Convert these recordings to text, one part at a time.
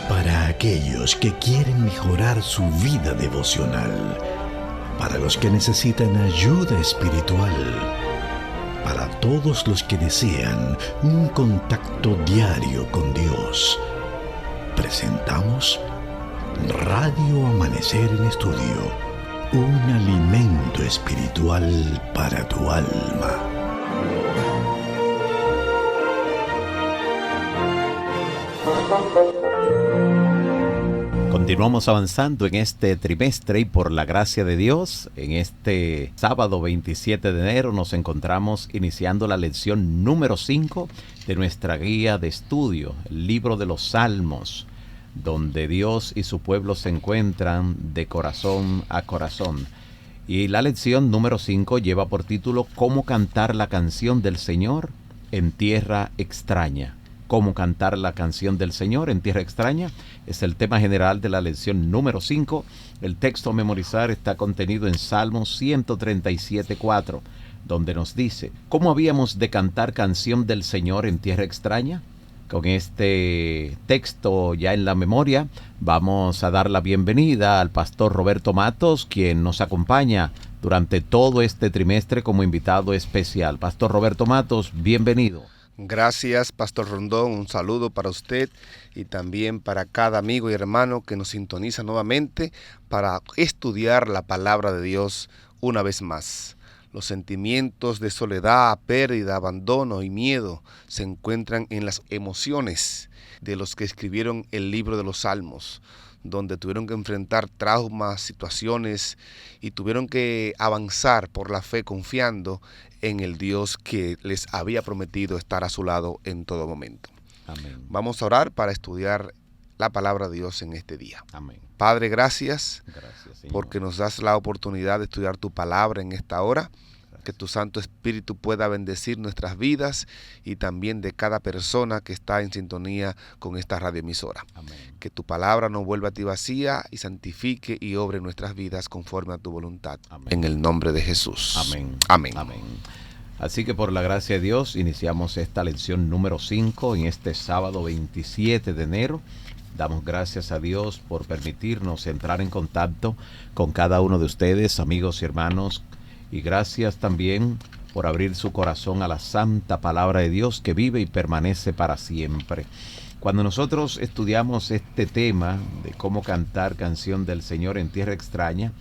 Para aquellos que quieren mejorar su vida devocional, para los que necesitan ayuda espiritual, para todos los que desean un contacto diario con Dios, presentamos Radio Amanecer en Estudio, un alimento espiritual para tu alma. Continuamos avanzando en este trimestre y por la gracia de Dios, en este sábado 27 de enero nos encontramos iniciando la lección número 5 de nuestra guía de estudio, el libro de los Salmos, donde Dios y su pueblo se encuentran de corazón a corazón. Y la lección número 5 lleva por título ¿Cómo cantar la canción del Señor en tierra extraña? ¿Cómo cantar la canción del Señor en tierra extraña? Es el tema general de la lección número 5. El texto a memorizar está contenido en Salmos 137:4, donde nos dice, ¿cómo habíamos de cantar canción del Señor en tierra extraña? Con este texto ya en la memoria, vamos a dar la bienvenida al pastor Roberto Matos, quien nos acompaña durante todo este trimestre como invitado especial. Pastor Roberto Matos, bienvenido. Gracias, Pastor Rondón. Un saludo para usted y también para cada amigo y hermano que nos sintoniza nuevamente para estudiar la palabra de Dios una vez más. Los sentimientos de soledad, pérdida, abandono y miedo se encuentran en las emociones de los que escribieron el libro de los Salmos, donde tuvieron que enfrentar traumas, situaciones y tuvieron que avanzar por la fe confiando en el Dios que les había prometido estar a su lado en todo momento. Amén. Vamos a orar para estudiar la palabra de Dios en este día. Amén. Padre, gracias Señor, porque nos das la oportunidad de estudiar tu palabra en esta hora. Que tu Santo Espíritu pueda bendecir nuestras vidas y también de cada persona que está en sintonía con esta radioemisora. Amén. Que tu palabra no vuelva a ti vacía y santifique y obre en nuestras vidas conforme a tu voluntad. Amén. En el nombre de Jesús. Amén. Amén. Amén. Así que por la gracia de Dios iniciamos esta lección número 5 en este sábado 27 de enero. Damos gracias a Dios por permitirnos entrar en contacto con cada uno de ustedes, amigos y hermanos. Y gracias también por abrir su corazón a la santa palabra de Dios que vive y permanece para siempre. Cuando nosotros estudiamos este tema de cómo cantar canción del Señor en tierra extraña,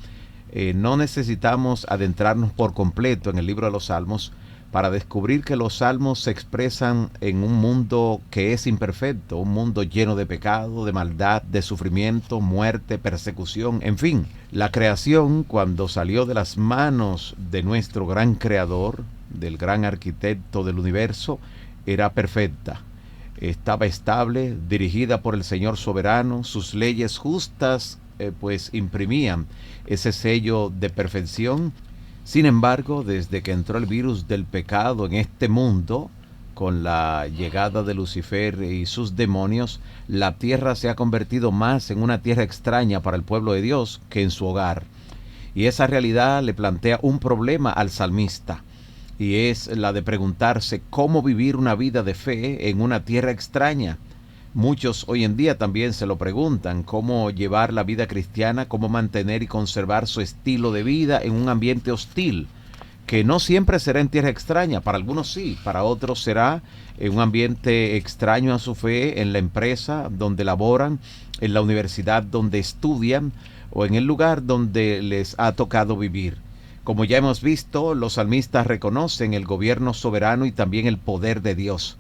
no necesitamos adentrarnos por completo en el libro de los Salmos para descubrir que los salmos se expresan en un mundo que es imperfecto, un mundo lleno de pecado, de maldad, de sufrimiento, muerte, persecución, en fin. La creación, cuando salió de las manos de nuestro gran creador, del gran arquitecto del universo, era perfecta. Estaba estable, dirigida por el Señor soberano, sus leyes justas pues imprimían ese sello de perfección. Sin embargo, desde que entró el virus del pecado en este mundo, con la llegada de Lucifer y sus demonios, la tierra se ha convertido más en una tierra extraña para el pueblo de Dios que en su hogar. Y esa realidad le plantea un problema al salmista, y es la de preguntarse cómo vivir una vida de fe en una tierra extraña. Muchos hoy en día también se lo preguntan, cómo llevar la vida cristiana, cómo mantener y conservar su estilo de vida en un ambiente hostil, que no siempre será en tierra extraña, para algunos sí, para otros será en un ambiente extraño a su fe, en la empresa donde laboran, en la universidad donde estudian o en el lugar donde les ha tocado vivir. Como ya hemos visto, los salmistas reconocen el gobierno soberano y también el poder de Dios.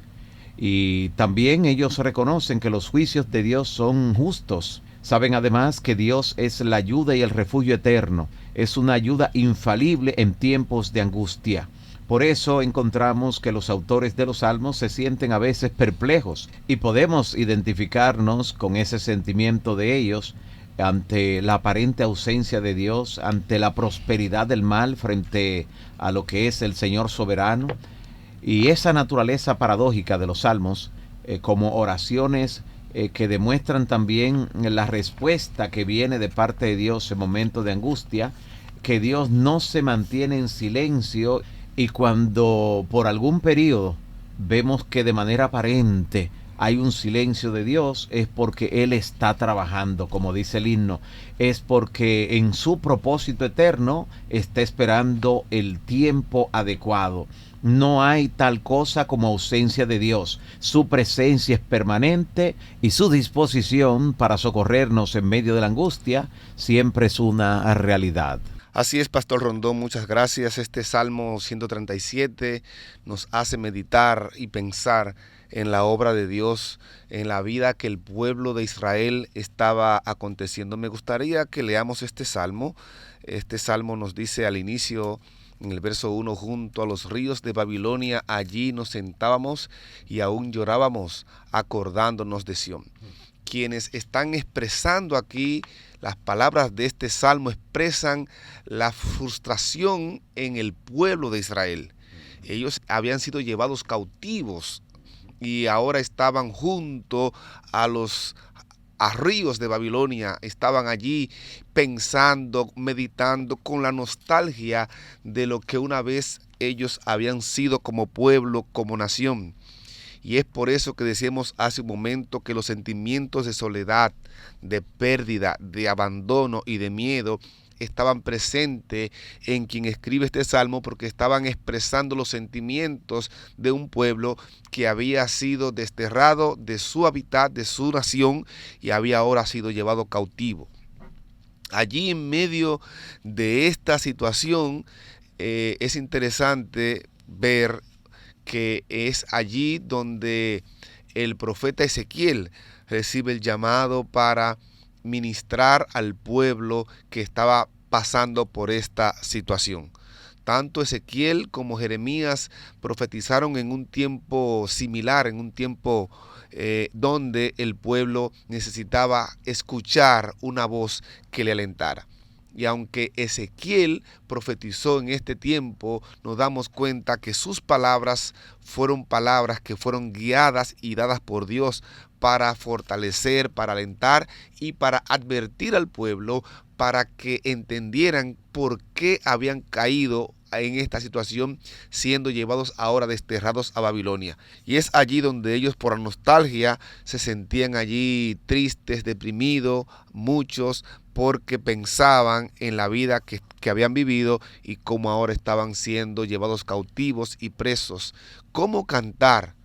Y también ellos reconocen que los juicios de Dios son justos. Saben además que Dios es la ayuda y el refugio eterno. Es una ayuda infalible en tiempos de angustia. Por eso encontramos que los autores de los Salmos se sienten a veces perplejos y podemos identificarnos con ese sentimiento de ellos ante la aparente ausencia de Dios, ante la prosperidad del mal frente a lo que es el Señor soberano. Y esa naturaleza paradójica de los salmos, como oraciones que demuestran también la respuesta que viene de parte de Dios en momentos de angustia, que Dios no se mantiene en silencio, y cuando por algún periodo vemos que de manera aparente hay un silencio de Dios, es porque Él está trabajando, como dice el himno, es porque en su propósito eterno está esperando el tiempo adecuado. No hay tal cosa como ausencia de Dios. Su presencia es permanente y su disposición para socorrernos en medio de la angustia siempre es una realidad. Así es, Pastor Rondón, muchas gracias. Este Salmo 137 nos hace meditar y pensar en la obra de Dios, en la vida que el pueblo de Israel estaba aconteciendo. Me gustaría que leamos este Salmo. Este Salmo nos dice al inicio, en el verso 1, junto a los ríos de Babilonia, allí nos sentábamos y aún llorábamos acordándonos de Sión. Quienes están expresando aquí las palabras de este salmo expresan la frustración en el pueblo de Israel. Ellos habían sido llevados cautivos y ahora estaban junto a los ríos de Babilonia, estaban allí pensando, meditando con la nostalgia de lo que una vez ellos habían sido como pueblo, como nación. Y es por eso que decíamos hace un momento que los sentimientos de soledad, de pérdida, de abandono y de miedo estaban presentes en quien escribe este salmo, porque estaban expresando los sentimientos de un pueblo que había sido desterrado de su hábitat, de su nación, y había ahora sido llevado cautivo. Allí en medio de esta situación es interesante ver que es allí donde el profeta Ezequiel recibe el llamado para ministrar al pueblo que estaba pasando por esta situación. Tanto Ezequiel como Jeremías profetizaron en un tiempo similar, en un tiempo donde el pueblo necesitaba escuchar una voz que le alentara. Y aunque Ezequiel profetizó en este tiempo, nos damos cuenta que sus palabras fueron palabras que fueron guiadas y dadas por Dios para fortalecer, para alentar y para advertir al pueblo para que entendieran por qué habían caído en esta situación, siendo llevados ahora desterrados a Babilonia. Y es allí donde ellos, por la nostalgia, se sentían allí tristes, deprimidos, muchos, porque pensaban en la vida que habían vivido y cómo ahora estaban siendo llevados cautivos y presos. ¿Cómo cantar?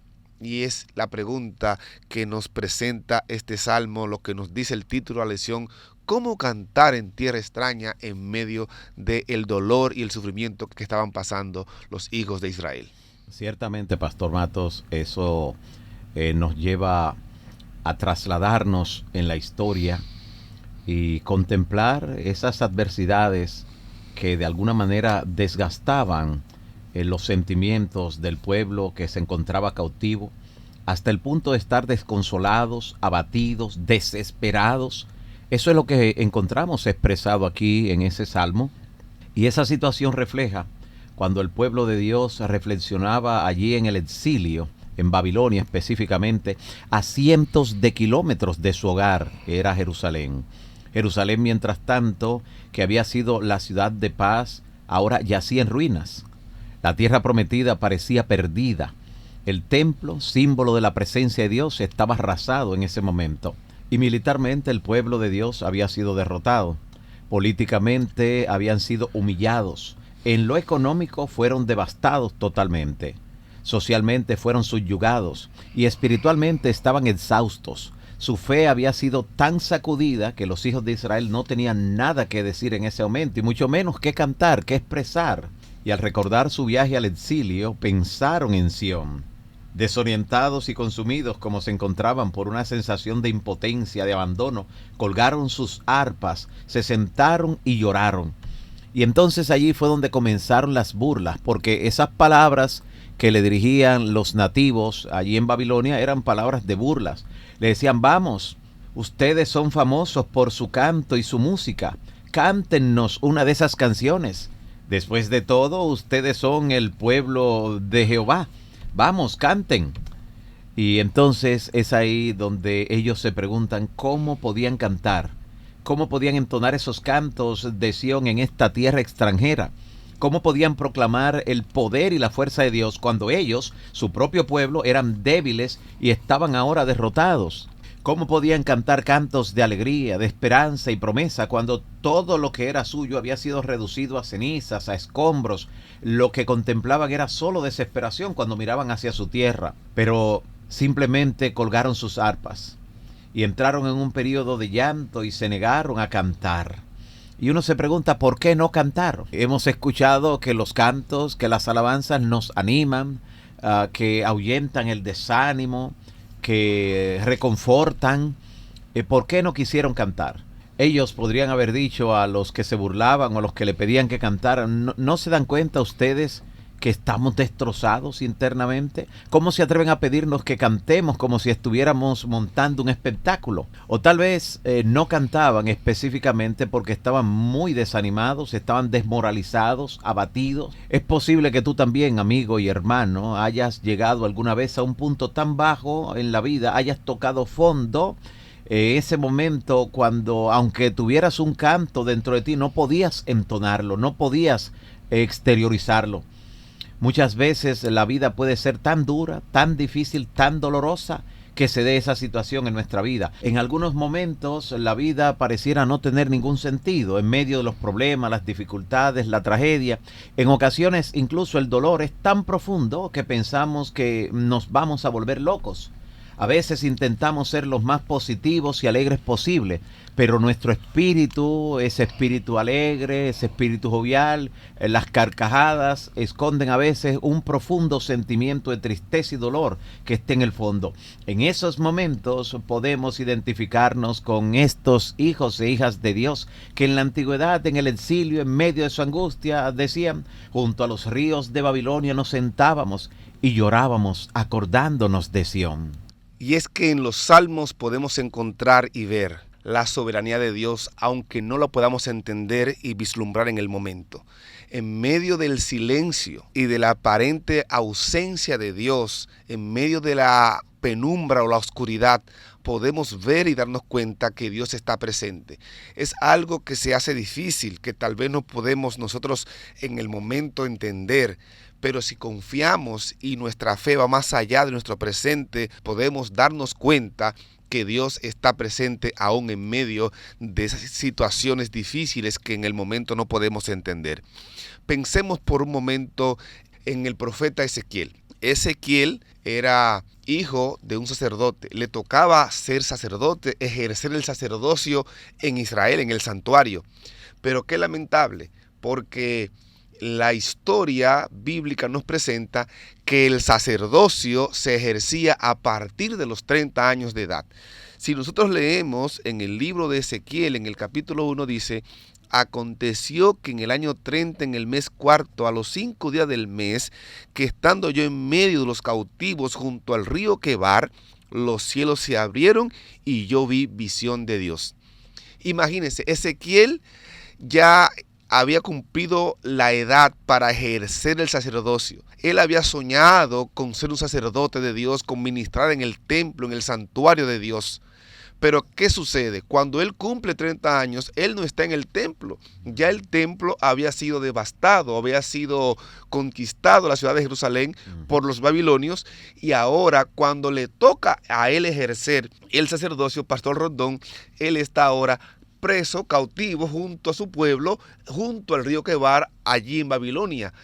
Y es la pregunta que nos presenta este salmo, lo que nos dice el título de la lección: ¿cómo cantar en tierra extraña en medio del dolor y el sufrimiento que estaban pasando los hijos de Israel? Ciertamente, Pastor Matos, eso nos lleva a trasladarnos en la historia y contemplar esas adversidades que de alguna manera desgastaban los sentimientos del pueblo que se encontraba cautivo, hasta el punto de estar desconsolados, abatidos, desesperados. Eso es lo que encontramos expresado aquí en ese salmo, y esa situación refleja cuando el pueblo de Dios reflexionaba allí en el exilio, en Babilonia específicamente, a cientos de kilómetros de su hogar, que era Jerusalén. Jerusalén, mientras tanto, que había sido la ciudad de paz, ahora yacía en ruinas. La tierra prometida parecía perdida. El templo, símbolo de la presencia de Dios, estaba arrasado en ese momento. Y militarmente el pueblo de Dios había sido derrotado. Políticamente habían sido humillados. En lo económico fueron devastados totalmente. Socialmente fueron subyugados. Y espiritualmente estaban exhaustos. Su fe había sido tan sacudida que los hijos de Israel no tenían nada que decir en ese momento, y mucho menos que cantar, que expresar. Y al recordar su viaje al exilio, pensaron en Sión. Desorientados y consumidos como se encontraban por una sensación de impotencia, de abandono, colgaron sus arpas, se sentaron y lloraron. Y entonces allí fue donde comenzaron las burlas, porque esas palabras que le dirigían los nativos allí en Babilonia eran palabras de burlas. Le decían: vamos, ustedes son famosos por su canto y su música, cántennos una de esas canciones. Después de todo, ustedes son el pueblo de Jehová. Vamos, canten. Y entonces es ahí donde ellos se preguntan cómo podían cantar, cómo podían entonar esos cantos de Sión en esta tierra extranjera. ¿Cómo podían proclamar el poder y la fuerza de Dios cuando ellos, su propio pueblo, eran débiles y estaban ahora derrotados? ¿Cómo podían cantar cantos de alegría, de esperanza y promesa cuando todo lo que era suyo había sido reducido a cenizas, a escombros? Lo que contemplaban era solo desesperación cuando miraban hacia su tierra. Pero simplemente colgaron sus arpas y entraron en un periodo de llanto y se negaron a cantar. Y uno se pregunta, ¿por qué no cantar? Hemos escuchado que los cantos, que las alabanzas nos animan, que ahuyentan el desánimo, que reconfortan. ¿Por qué no quisieron cantar? Ellos podrían haber dicho a los que se burlaban o a los que le pedían que cantaran, ¿no se dan cuenta ustedes que estamos destrozados internamente? ¿Cómo se atreven a pedirnos que cantemos como si estuviéramos montando un espectáculo? O tal vez no cantaban específicamente porque estaban muy desanimados, estaban desmoralizados, abatidos. Es posible que tú también, amigo y hermano, hayas llegado alguna vez a un punto tan bajo en la vida, hayas tocado fondo. Ese momento cuando, aunque tuvieras un canto dentro de ti, no podías entonarlo, no podías exteriorizarlo. Muchas veces la vida puede ser tan dura, tan difícil, tan dolorosa, que se dé esa situación en nuestra vida. En algunos momentos la vida pareciera no tener ningún sentido, en medio de los problemas, las dificultades, la tragedia. En ocasiones incluso el dolor es tan profundo que pensamos que nos vamos a volver locos. A veces intentamos ser los más positivos y alegres posible, pero nuestro espíritu, ese espíritu alegre, ese espíritu jovial, las carcajadas, esconden a veces un profundo sentimiento de tristeza y dolor que está en el fondo. En esos momentos podemos identificarnos con estos hijos e hijas de Dios que en la antigüedad, en el exilio, en medio de su angustia, decían, junto a los ríos de Babilonia nos sentábamos y llorábamos acordándonos de Sión. Y es que en los salmos podemos encontrar y ver la soberanía de Dios, aunque no lo podamos entender y vislumbrar en el momento. En medio del silencio y de la aparente ausencia de Dios, en medio de la penumbra o la oscuridad, podemos ver y darnos cuenta que Dios está presente. Es algo que se hace difícil, que tal vez no podemos nosotros en el momento entender, pero si confiamos y nuestra fe va más allá de nuestro presente, podemos darnos cuenta que Dios está presente aún en medio de esas situaciones difíciles que en el momento no podemos entender. Pensemos por un momento en el profeta Ezequiel. Ezequiel era hijo de un sacerdote, le tocaba ser sacerdote, ejercer el sacerdocio en Israel, en el santuario. Pero qué lamentable, porque la historia bíblica nos presenta que el sacerdocio se ejercía a partir de los 30 años de edad. Si nosotros leemos en el libro de Ezequiel, en el capítulo 1 dice: aconteció que en el año 30, en el mes cuarto, a los 5 días del mes, que estando yo en medio de los cautivos junto al río Quebar, los cielos se abrieron y yo vi visión de Dios. Imagínense, Ezequiel ya había cumplido la edad para ejercer el sacerdocio. Él había soñado con ser un sacerdote de Dios, con ministrar en el templo, en el santuario de Dios. Pero ¿qué sucede? Cuando él cumple 30 años, él no está en el templo. Ya el templo había sido devastado, había sido conquistado, la ciudad de Jerusalén, por los babilonios. Y ahora, cuando le toca a él ejercer el sacerdocio, Pastor Rondón, él está ahora preso, cautivo, junto a su pueblo, junto al río Quebar, allí en Babilonia.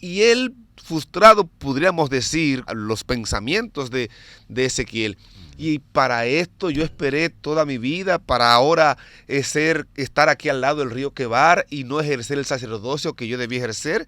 Y él, frustrado, podríamos decir, los pensamientos de Ezequiel. Y para esto yo esperé toda mi vida, para ahora estar aquí al lado del río Quebar y no ejercer el sacerdocio que yo debía ejercer.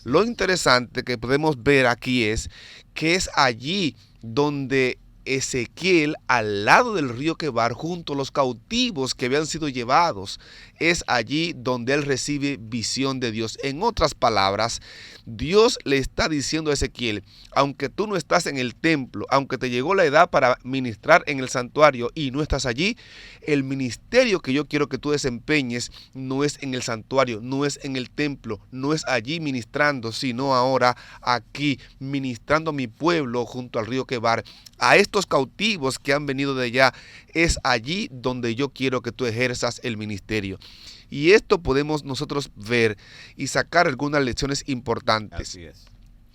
Lo interesante que podemos ver aquí es que es allí donde Ezequiel, al lado del río Quebar, junto a los cautivos que habían sido llevados, es allí donde él recibe visión de Dios. En otras palabras, Dios le está diciendo a Ezequiel: aunque tú no estás en el templo, aunque te llegó la edad para ministrar en el santuario y no estás allí, el ministerio que yo quiero que tú desempeñes no es en el santuario, no es en el templo, no es allí ministrando, sino ahora aquí ministrando a mi pueblo junto al río Quebar. A esto estos cautivos que han venido de allá, es allí donde yo quiero que tú ejerzas el ministerio. Y esto podemos nosotros ver y sacar algunas lecciones importantes. Así es.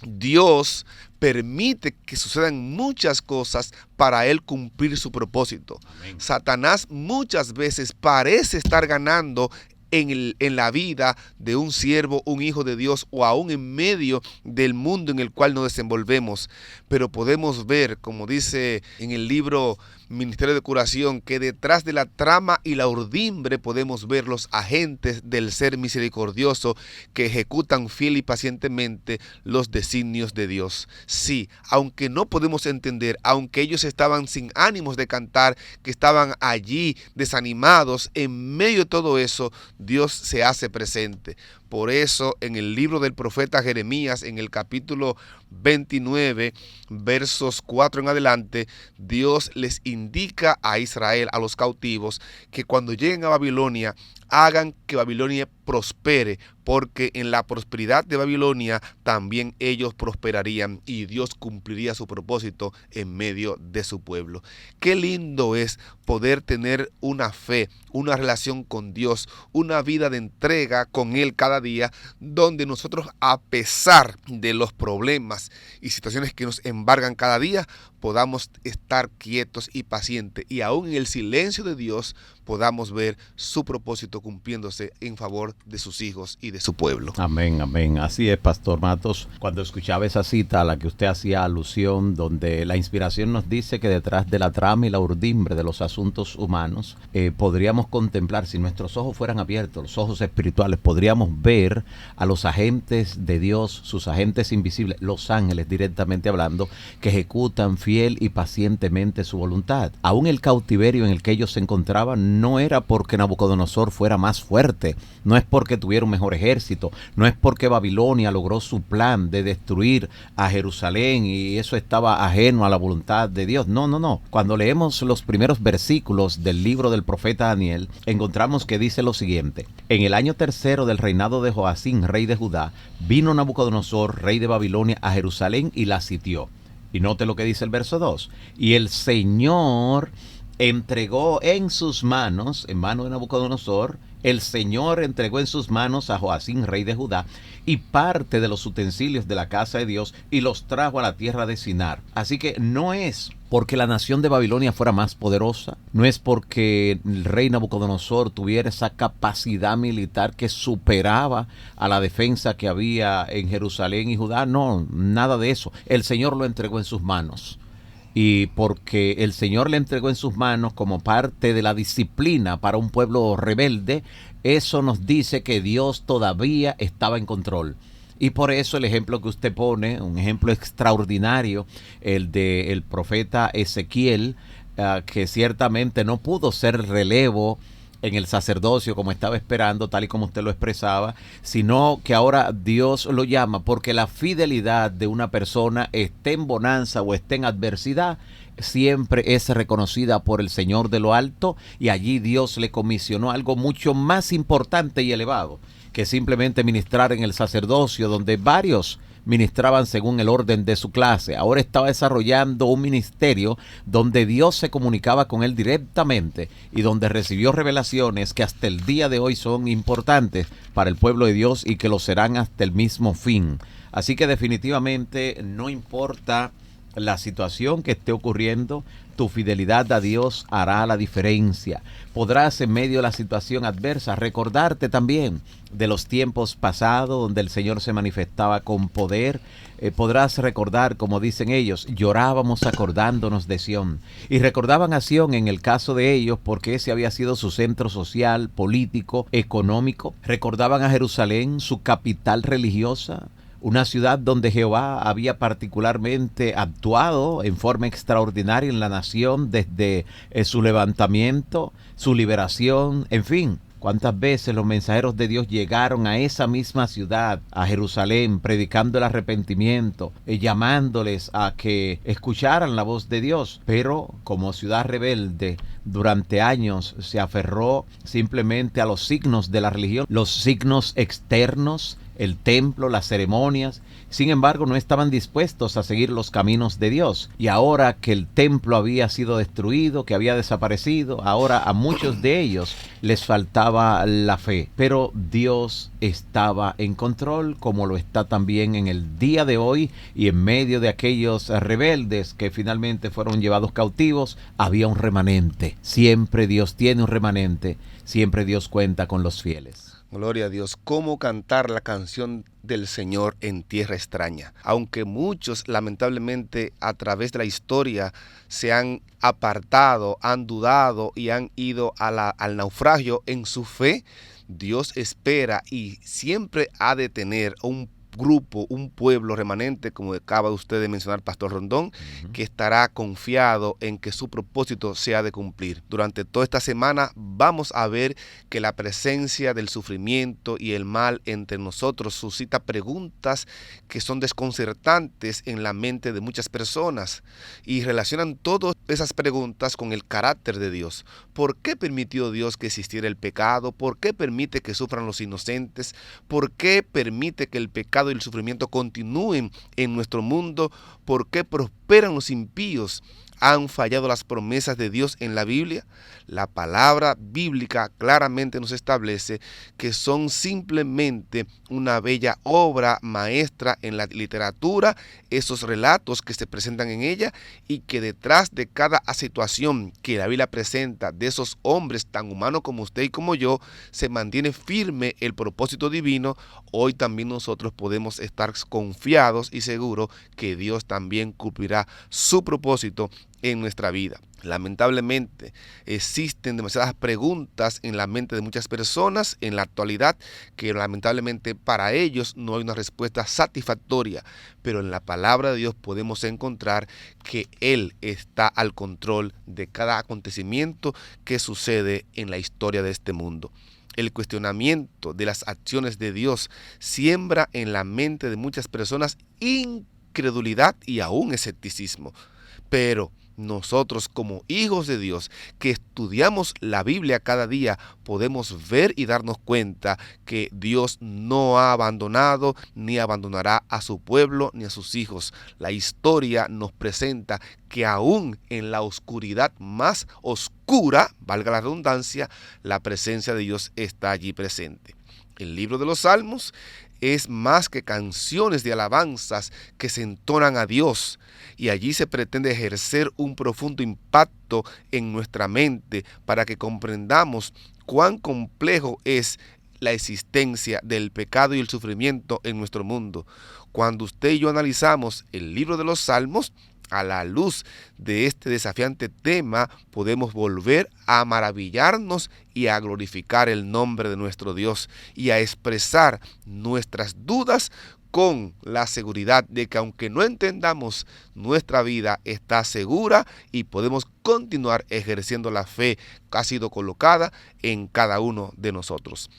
Dios permite que sucedan muchas cosas para Él cumplir su propósito. Amén. Satanás muchas veces parece estar ganando en la vida de un siervo, un hijo de Dios, o aún en medio del mundo en el cual nos desenvolvemos. Pero podemos ver, como dice en el libro Ministerio de Curación, que detrás de la trama y la urdimbre podemos ver los agentes del ser misericordioso que ejecutan fiel y pacientemente los designios de Dios. Sí, aunque no podemos entender, aunque ellos estaban sin ánimos de cantar, que estaban allí desanimados, en medio de todo eso, Dios se hace presente. Por eso, en el libro del profeta Jeremías, en el capítulo 29, versos 4 en adelante, Dios les indica a Israel, a los cautivos, que cuando lleguen a Babilonia, hagan que Babilonia prospere, porque en la prosperidad de Babilonia también ellos prosperarían y Dios cumpliría su propósito en medio de su pueblo. Qué lindo es poder tener una fe, una relación con Dios, una vida de entrega con Él cada día, donde nosotros, a pesar de los problemas y situaciones que nos embargan cada día, podamos estar quietos y pacientes, y aún en el silencio de Dios podamos ver su propósito cumpliéndose en favor de sus hijos y de su pueblo. Amén, amén. Así es, Pastor Matos. Cuando escuchaba esa cita a la que usted hacía alusión, donde la inspiración nos dice que detrás de la trama y la urdimbre de los asuntos humanos, podríamos contemplar, si nuestros ojos fueran abiertos, los ojos espirituales, podríamos ver a los agentes de Dios, sus agentes invisibles, los ángeles directamente hablando, que ejecutan fiel y pacientemente su voluntad. Aún el cautiverio en el que ellos se encontraban no era porque Nabucodonosor fuera más fuerte, no es porque tuviera un mejor ejército, no es porque Babilonia logró su plan de destruir a Jerusalén y eso estaba ajeno a la voluntad de Dios. No, no, no. Cuando leemos los primeros versículos del libro del profeta Daniel, encontramos que dice lo siguiente: en el año tercero del reinado de Joacín, rey de Judá, vino Nabucodonosor, rey de Babilonia, a Jerusalén y la sitió. Y note lo que dice el verso 2. Y el Señor entregó en sus manos, en mano de Nabucodonosor, el Señor entregó en sus manos a Joacín, rey de Judá, y parte de los utensilios de la casa de Dios, y los trajo a la tierra de Sinar. Así que no es porque la nación de Babilonia fuera más poderosa, no es porque el rey Nabucodonosor tuviera esa capacidad militar que superaba a la defensa que había en Jerusalén y Judá. No, nada de eso. El Señor lo entregó en sus manos. Y porque el Señor le entregó en sus manos como parte de la disciplina para un pueblo rebelde, eso nos dice que Dios todavía estaba en control. Y por eso el ejemplo que usted pone, un ejemplo extraordinario, el del profeta Ezequiel, que ciertamente no pudo ser relevo en el sacerdocio como estaba esperando, tal y como usted lo expresaba, sino que ahora Dios lo llama porque la fidelidad de una persona, esté en bonanza o esté en adversidad, siempre es reconocida por el Señor de lo alto, y allí Dios le comisionó algo mucho más importante y elevado que simplemente ministrar en el sacerdocio, donde varios ministraban según el orden de su clase. Ahora estaba desarrollando un ministerio donde Dios se comunicaba con él directamente y donde recibió revelaciones que hasta el día de hoy son importantes para el pueblo de Dios y que lo serán hasta el mismo fin. Así que definitivamente no importa la situación que esté ocurriendo, tu fidelidad a Dios hará la diferencia. Podrás en medio de la situación adversa recordarte también de los tiempos pasados donde el Señor se manifestaba con poder. Podrás recordar, como dicen ellos, llorábamos acordándonos de Sión. Y recordaban a Sión en el caso de ellos porque ese había sido su centro social, político, económico. Recordaban a Jerusalén, su capital religiosa, una ciudad donde Jehová había particularmente actuado en forma extraordinaria en la nación desde su levantamiento, su liberación, en fin. ¿Cuántas veces los mensajeros de Dios llegaron a esa misma ciudad, a Jerusalén, predicando el arrepentimiento, llamándoles a que escucharan la voz de Dios? Pero como ciudad rebelde, durante años se aferró simplemente a los signos de la religión, los signos externos, el templo, las ceremonias. Sin embargo, no estaban dispuestos a seguir los caminos de Dios. Y ahora que el templo había sido destruido, que había desaparecido, ahora a muchos de ellos les faltaba la fe. Pero Dios estaba en control, como lo está también en el día de hoy, y en medio de aquellos rebeldes que finalmente fueron llevados cautivos, había un remanente. Siempre Dios tiene un remanente, siempre Dios cuenta con los fieles. Gloria a Dios. ¿Cómo cantar la canción del Señor en tierra extraña? Aunque muchos, lamentablemente, a través de la historia se han apartado, han dudado y han ido al naufragio en su fe, Dios espera y siempre ha de tener un grupo, un pueblo remanente, como acaba usted de mencionar, Pastor Rondón, que estará confiado en que su propósito se ha de cumplir. Durante toda esta semana vamos a ver que la presencia del sufrimiento y el mal entre nosotros suscita preguntas que son desconcertantes en la mente de muchas personas y relacionan todas esas preguntas con el carácter de Dios. ¿Por qué permitió Dios que existiera el pecado? ¿Por qué permite que sufran los inocentes? ¿Por qué permite que el pecado y el sufrimiento continúen en nuestro mundo? ¿Por qué prosperan los impíos? ¿Han fallado las promesas de Dios en la Biblia? La palabra bíblica claramente nos establece que son simplemente una bella obra maestra en la literatura, esos relatos que se presentan en ella, y que detrás de cada situación que la Biblia presenta de esos hombres tan humanos como usted y como yo, se mantiene firme el propósito divino. Hoy también nosotros podemos estar confiados y seguros que Dios también cumplirá su propósito en nuestra vida. Lamentablemente existen demasiadas preguntas en la mente de muchas personas en la actualidad que lamentablemente para ellos no hay una respuesta satisfactoria, pero en la palabra de Dios podemos encontrar que Él está al control de cada acontecimiento que sucede en la historia de este mundo. El cuestionamiento de las acciones de Dios siembra en la mente de muchas personas incredulidad y aún escepticismo, pero nosotros como hijos de Dios que estudiamos la Biblia cada día podemos ver y darnos cuenta que Dios no ha abandonado ni abandonará a su pueblo ni a sus hijos. La historia nos presenta que aún en la oscuridad más oscura, valga la redundancia, la presencia de Dios está allí presente. El libro de los Salmos es más que canciones de alabanzas que se entonan a Dios, y allí se pretende ejercer un profundo impacto en nuestra mente para que comprendamos cuán complejo es la existencia del pecado y el sufrimiento en nuestro mundo. Cuando usted y yo analizamos el libro de los Salmos, a la luz de este desafiante tema, podemos volver a maravillarnos y a glorificar el nombre de nuestro Dios y a expresar nuestras dudas con la seguridad de que aunque no entendamos, nuestra vida está segura y podemos continuar ejerciendo la fe que ha sido colocada en cada uno de nosotros.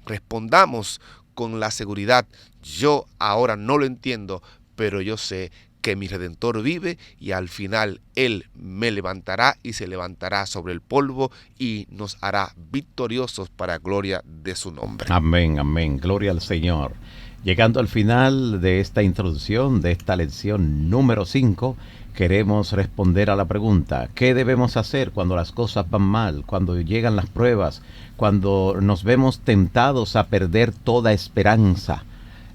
Respondamos con la seguridad: yo ahora no lo entiendo, pero yo sé que mi Redentor vive y al final Él me levantará y se levantará sobre el polvo y nos hará victoriosos para gloria de su nombre. Amén, amén. Gloria al Señor. Llegando al final de esta introducción, de esta lección número 5, queremos responder a la pregunta: ¿qué debemos hacer cuando las cosas van mal, cuando llegan las pruebas, cuando nos vemos tentados a perder toda esperanza?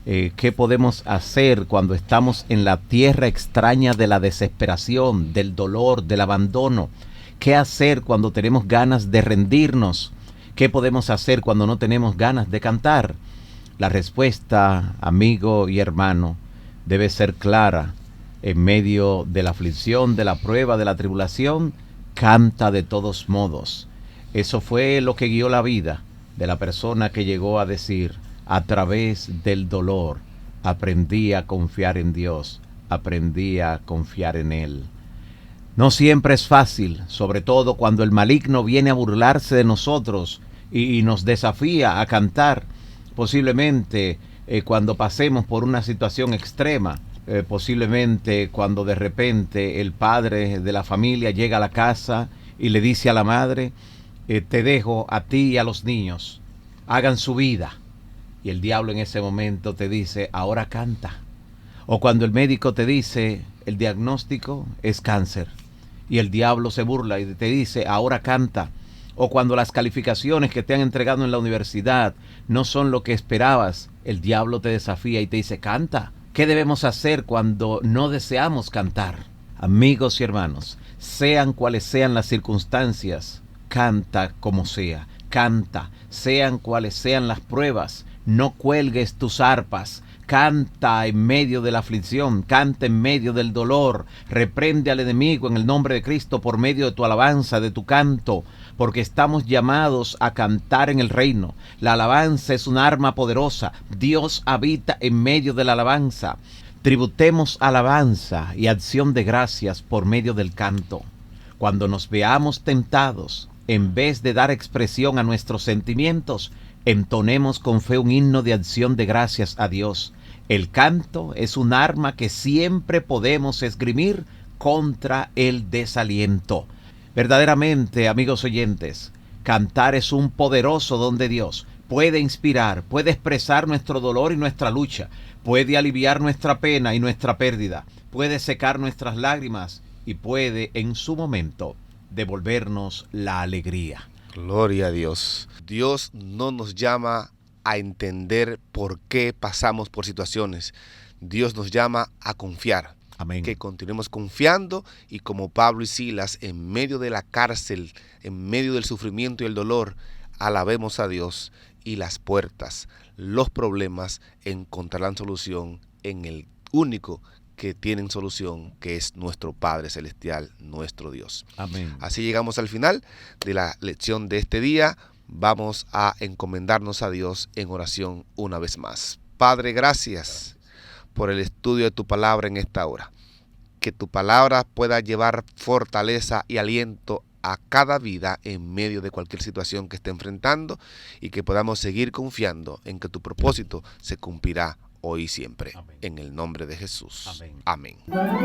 ¿Qué podemos hacer cuando estamos en la tierra extraña de la desesperación, del dolor, del abandono? ¿Qué hacer cuando tenemos ganas de rendirnos? ¿Qué podemos hacer cuando no tenemos ganas de cantar? La respuesta, amigo y hermano, debe ser clara. En medio de la aflicción, de la prueba, de la tribulación, canta de todos modos. Eso fue lo que guió la vida de la persona que llegó a decir: a través del dolor aprendí a confiar en Dios, aprendí a confiar en Él. No siempre es fácil, sobre todo cuando el maligno viene a burlarse de nosotros y nos desafía a cantar. Posiblemente cuando pasemos por una situación extrema, posiblemente cuando de repente el padre de la familia llega a la casa y le dice a la madre: te dejo a ti y a los niños, hagan su vida. y el diablo en ese momento te dice, ahora canta. O cuando el médico te dice, el diagnóstico es cáncer, y el diablo se burla y te dice, ahora canta. O cuando las calificaciones que te han entregado en la universidad no son lo que esperabas, el diablo te desafía y te dice, canta. ¿Qué debemos hacer cuando no deseamos cantar? Amigos y hermanos, sean cuales sean las circunstancias, canta como sea, canta, sean cuales sean las pruebas, no cuelgues tus arpas, canta en medio de la aflicción, canta en medio del dolor, reprende al enemigo en el nombre de Cristo por medio de tu alabanza, de tu canto, porque estamos llamados a cantar en el reino. La alabanza es un arma poderosa, Dios habita en medio de la alabanza. Tributemos alabanza y acción de gracias por medio del canto. Cuando nos veamos tentados, en vez de dar expresión a nuestros sentimientos, entonemos con fe un himno de acción de gracias a Dios. El canto es un arma que siempre podemos esgrimir contra el desaliento. Verdaderamente, amigos oyentes, cantar es un poderoso don de Dios. Puede inspirar, puede expresar nuestro dolor y nuestra lucha, puede aliviar nuestra pena y nuestra pérdida, puede secar nuestras lágrimas y puede, en su momento, devolvernos la alegría. Gloria a Dios. Dios no nos llama a entender por qué pasamos por situaciones. Dios nos llama a confiar. Amén. Que continuemos confiando y como Pablo y Silas en medio de la cárcel, en medio del sufrimiento y el dolor, alabemos a Dios y las puertas, los problemas encontrarán solución en el único que tienen solución, que es nuestro Padre Celestial, nuestro Dios. Amén. Así llegamos al final de la lección de este día. Vamos a encomendarnos a Dios en oración una vez más. Padre, gracias por el estudio de tu palabra en esta hora. Que tu palabra pueda llevar fortaleza y aliento a cada vida en medio de cualquier situación que esté enfrentando y que podamos seguir confiando en que tu propósito se cumplirá hoy y siempre. Amén. En el nombre de Jesús. Amén. Amén.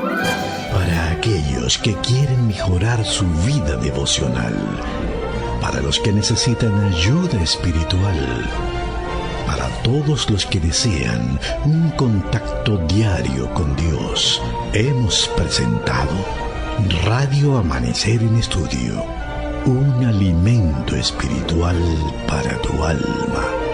Para aquellos que quieren mejorar su vida devocional, para los que necesitan ayuda espiritual, para todos los que desean un contacto diario con Dios, hemos presentado Radio Amanecer en Estudio, un alimento espiritual para tu alma.